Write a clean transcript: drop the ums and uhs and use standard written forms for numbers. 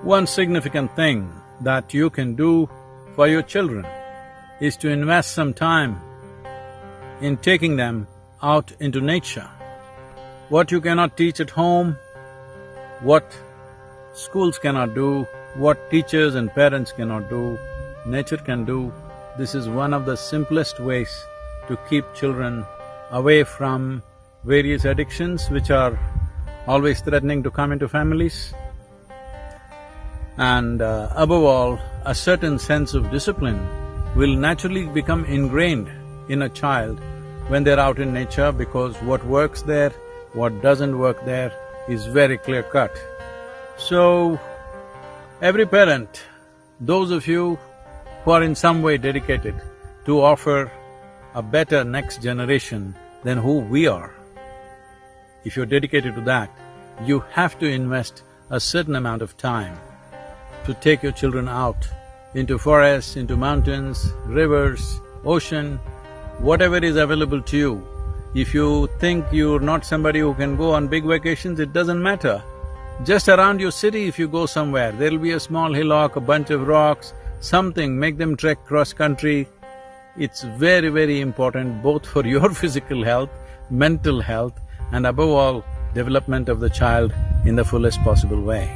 One significant thing that you can do for your children is to invest some time in taking them out into nature. What you cannot teach at home, what schools cannot do, what teachers and parents cannot do, nature can do. This is one of the simplest ways to keep children away from various addictions which are always threatening to come into families. And above all, a certain sense of discipline will naturally become ingrained in a child when they're out in nature, because what works there, what doesn't work there is very clear-cut. So, every parent, those of you who are in some way dedicated to offer a better next generation than who we are, if you're dedicated to that, you have to invest a certain amount of time to take your children out into forests, into mountains, rivers, ocean, whatever is available to you. If you think you're not somebody who can go on big vacations, it doesn't matter. Just around your city, if you go somewhere, there'll be a small hillock, a bunch of rocks, something, make them trek cross-country. It's very, very important both for your physical health, mental health, and above all, development of the child in the fullest possible way.